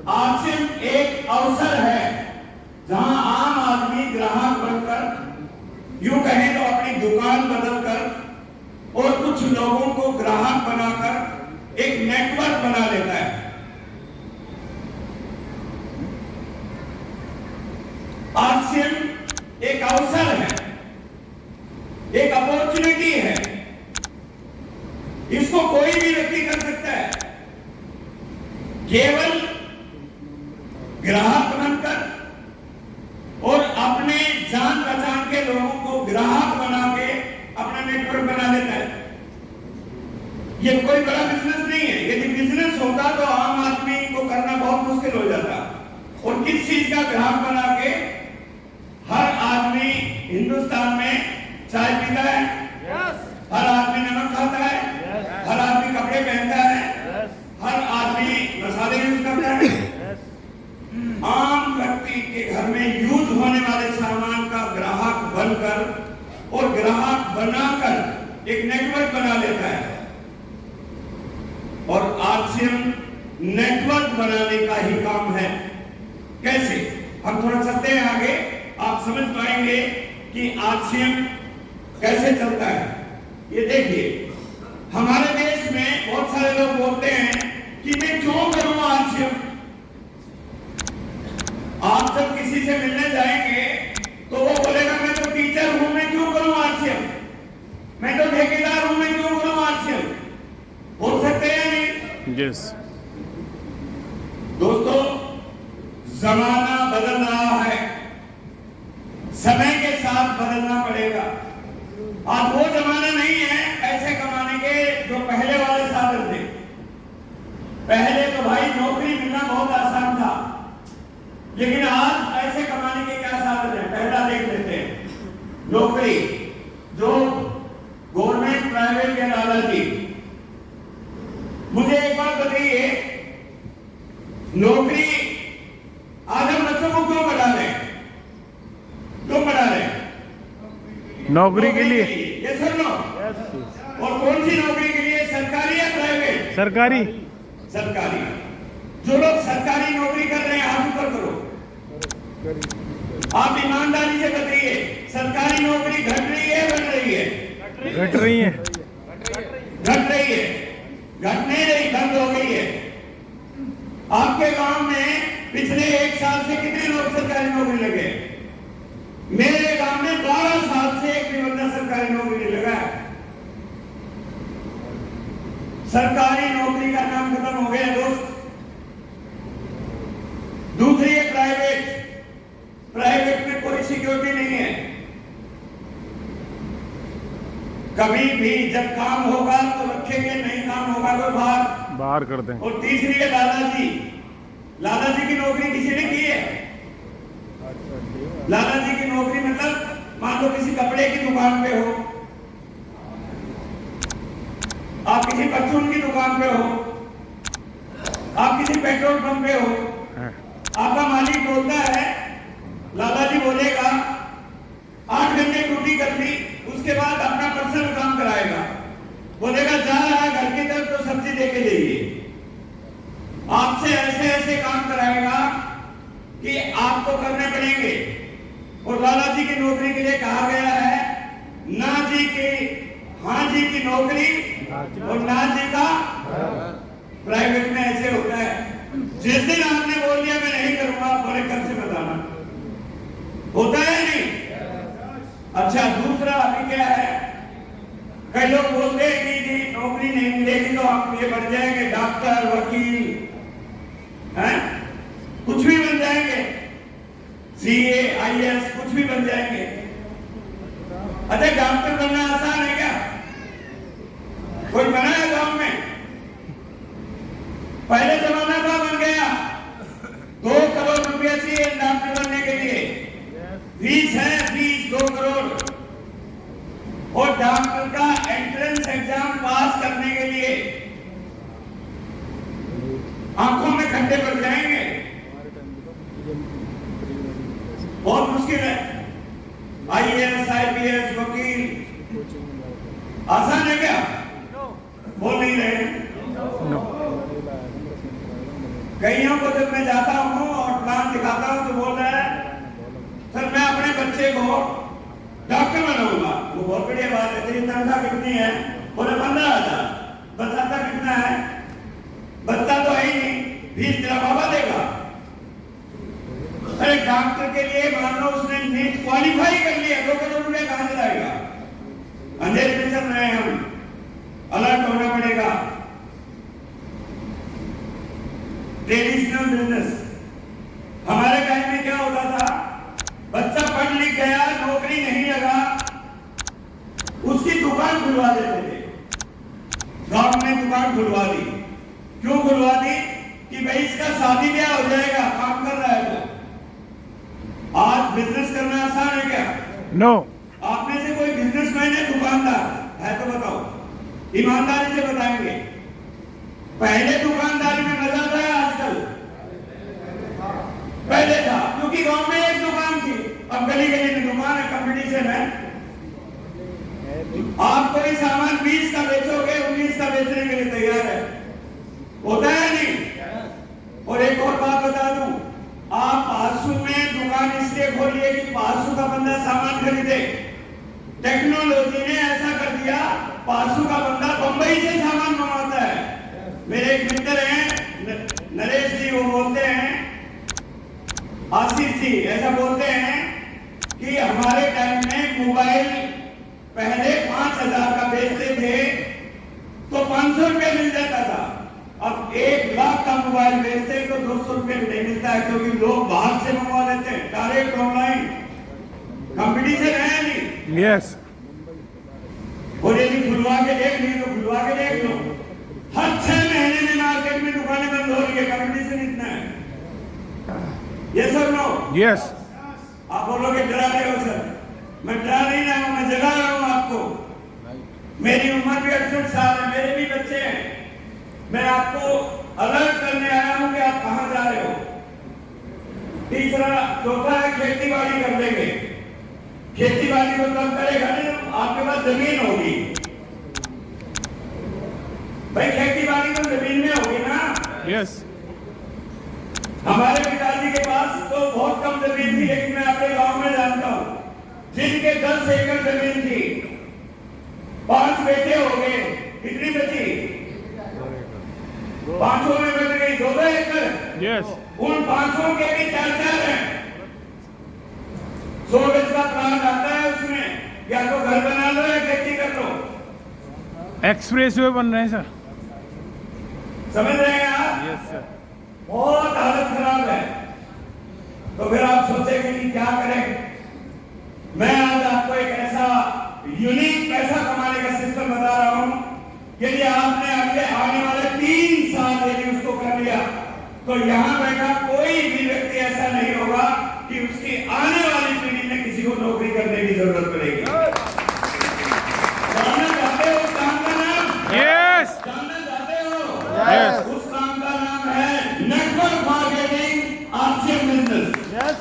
RCM एक अवसर है जहां आम आदमी ग्राहक बनकर, यूं कहें तो अपनी दुकान बदलकर और कुछ लोगों को ग्राहक बनाकर एक नेटवर्क बना लेता है। आरसीएम एक अवसर है, एक अपॉर्चुनिटी है। इसको कोई भी व्यक्ति कर सकता है, केवल ग्राहक बनकर और अपने जान पहचान के लोगों को ग्राहक बना के अपना नेटवर्क बना लेता है। ये कोई बड़ा बिजनेस नहीं है। यदि बिजनेस होता तो आम आदमी को करना बहुत मुश्किल हो जाता। और किस चीज का ग्राहक बना के हर आदमी हिंदुस्तान में चाय पीता है, हर आदमी नमक खाता है, हर आदमी कपड़े पहनता है, हर आदमी मसाले यूज करता है। आम व्यक्ति के घर में यूज होने वाले सामान का ग्राहक बनकर और ग्राहक बनाकर एक नेटवर्क बना लेता है। और आरसीएम नेटवर्क बनाने का ही काम है। कैसे? हम थोड़ा चलते हैं आगे, आप समझ पाएंगे कि आरसीएम कैसे चलता है। ये देखिए, हमारे देश में बहुत सारे लोग बोलते हैं कि मैं क्यों करूं आरसीएम। आप जब किसी से मिलने जाएंगे तो वो बोलेगा मैं तो टीचर हूं, मैं क्यों करूं आरसीएम, मैं तो ठेकेदार हूं, मैं क्यों करूं आरसीएम। बोल सकते हैं या नहीं? यस। दोस्तों, जमाना बदल रहा है, समय के साथ बदलना पड़ेगा। आज वो जमाना नहीं है पैसे कमाने के जो पहले वाले साधन थे। पहले तो भाई नौकरी मिलना बहुत आसान था, लेकिन आज पैसे कमाने के क्या साधन है पहला देख लेते हैं। नौकरी, जो गवर्नमेंट प्राइवेट के लालची। मुझे एक बात बताइए, नौकरी आज हम बच्चों को क्यों बढ़ा रहे हैं? क्यों बढ़ा रहे हैं? नौकरी के लिए। ये सुन लो। और कौन सी नौकरी के लिए? सरकारी या प्राइवेट? सरकारी। सरकारी। जो लोग सरकारी नौकरी कर रहे हैं हाथ ऊपर करो। आप ईमानदारी से बताइए, सरकारी नौकरी घट रही है बढ़ रही है? घट रही है। घट रही है, घट नहीं रही, बंद हो गई है। आपके गांव में पिछले 1 साल से कितने लोग सरकारी नौकरी लगे? मेरे गांव में 12 साल से एक भी बंदा सरकारी नौकरी नहीं लगा है। सरकारी नौकरी का काम खत्म हो गया दोस्त। दूसरी है प्राइवेट। प्राइवेट में कोई सिक्योरिटी नहीं है। कभी भी जब काम होगा तो रखेंगे, नहीं काम होगा तो बाहर कर दें। और तीसरी है लालाजी। लालाजी की नौकरी किसी ने की है? लालाजी की नौकरी मतलब मान लो किसी कपड़े की दुकान पे हो, आप किसी परचून की दुकान पे हो, आप किसी पेट्रोल पंप पे हो, आपका मालिक बोलता है, लालाजी बोलेगा 8 घंटे ड्यूटी कर ली, उसके बाद अपना पर्सनल काम कराएगा। बोलेगा जा रहा घर की तरफ तो सब्जी देके जाइए। आपसे ऐसे ऐसे काम कराएगा कि आपको करने पड़ेंगे। और लालाजी की नौकरी के लिए कहा गया है, ना जी की हाँ जी की नौकरी और ना जी का। प्राइवेट में ऐसे होता है, जिस दिन आपने बोल दिया मैं नहीं करूंगा, आप बोले कल से बताना। होता है नहीं? अच्छा, दूसरा अभी क्या है, कई लोग बोलते हैं कि जी नौकरी नहीं मिलेगी तो हम ये बन जाएंगे डॉक्टर, वकील, हैं? कुछ भी बन जाएंगे, सीए, आईएएस, कुछ भी बन जाएंगे। अच्छा, डॉक्टर बनना आसान है क्या? कोई बना है गांव में? पहले जमाना था, बन गया। 2 करोड़ रुपया चाहिए डॉक्टर बनने के लिए। फीस है, फीस 2 करोड़। और डॉक्टर का एंट्रेंस एग्जाम पास करने के लिए आंखों में खड्डे पड़ जाएंगे, बहुत मुश्किल है। आईएएस, आईपीएस, वकील आसान है क्या? बोल नहीं रहे। कईयों को जब मैं जाता हूँ और प्लान दिखाता हूँ तो बोल रहा है सर मैं अपने बच्चे को डॉक्टर बनाऊंगा। वो बहुत बढ़िया बात है। तेरी तनख्वाह कितनी है? बोले 15,000। बताता कितना है? बच्चा तो है ही नहीं, 20 तेरा बाबा देगा। अरे डॉक्टर के लिए मान लो उसने नीट क्वालिफाई कर लिया, 2 करोड़ रुपया कहां से लाएगा? अंधेरे में चल रहे हैं हम, अलर्ट होना पड़ेगा। ट्रेडिशनल बिजनेस हमारे टाइम में क्या होता था? बच्चा पढ़ लिख गया, नौकरी नहीं लगा, उसकी दुकान खुलवा देते थे। गांव में दुकान खुलवा दी। क्यों खुलवा दी? कि भाई इसका शादी ब्याह हो जाएगा, काम कर रहा है तो। आज बिजनेस करना आसान है क्या? नो। आप में से कोई बिजनेसमैन है, दुकानदार है तो बताओ, ईमानदारी से बताएंगे। पहले दुकानदारी में मजा था या आजकल? पहले था, क्योंकि गांव में एक दुकान थी, अब गली गली में दुकान है, कंपटीशन है। आप कोई सामान 20 का बेचोगे, 19 का बेचने के लिए तैयार है, होता है नहीं? और एक और बात बता दूं, आप पासू में दुकान इसलिए खोलिए कि पासू का बंदा सामान खरीदे। टेक्नोलॉजी ने ऐसा कर दिया, पासू का बंदा बंबई से सामान मंगवाता है। मेरे एक मित्र हैं नरेश जी, वो बोलते हैं, आशीष जी ऐसा बोलते हैं कि हमारे टाइम में मोबाइल पहले 5,000 का बेचते थे तो 500 रुपये मिल जाता था। अब 1 लाख का मोबाइल बेचते हैं तो 200 रुपये नहीं मिलता है, क्योंकि लोग बाहर से मंगवा लेते हैं, डायरेक्ट ऑनलाइन। कंपटीशन है नहीं? यस। और यदि खुलवा के देख ली तो खुलवा के देख लो, हर 6 महीने में मार्केट में दुकानें बंद हो रही है, कंपटीशन इतना है। यस और नो? यस। आप बोलोगे डरा रहे हो सर, मैं डरा नहीं रहा हूं, मैं जगा रहा हूं आपको। मेरी उम्र भी 68 साल है, मेरे भी बच्चे हैं। मैं आपको अलर्ट करने आया हूं कि आप कहां जा रहे हो। तीसरा चौथा है खेती बाड़ी कर लेंगे। खेती बाड़ी को तब करेगा नहीं आपके पास जमीन होगी। भाई खेती बाड़ी तो जमीन में होगी ना? यस। हमारे पिताजी के पास तो बहुत कम जमीन थी, लेकिन मैं अपने गांव में जानता हूं जिनके 10 एकड़ जमीन थी, 5 बेटे हो गए, कितनी बची? 5 में बच गई 2 एकड़। यस। उन 5 के भी 4 हैं। 100 गज का प्लाट आता है, उसमें या तो घर बना लो या खेती कर लो। एक्सप्रेसवे बन रहे हैं सर। समझ रहे हैं आप? Yes sir. बहुत हालत खराब है। तो फिर आप सोचेंगे कि क्या करें। मैं आज आपको एक ऐसा यूनिक पैसा कमाने का सिस्टम बता रहा हूं, यदि आपने अगले आने वाले 3 साल यदि उसको कर लिया तो यहां बैठा कोई भी व्यक्ति ऐसा नहीं होगा कि उसकी आने वाली पीढ़ी में किसी को नौकरी करने की जरूरत पड़ेगी। जानना चाहते हो उस काम का नाम? यस। जानना चाहते हो? यस। उस काम का नाम है network marketing, RCM business. Yes.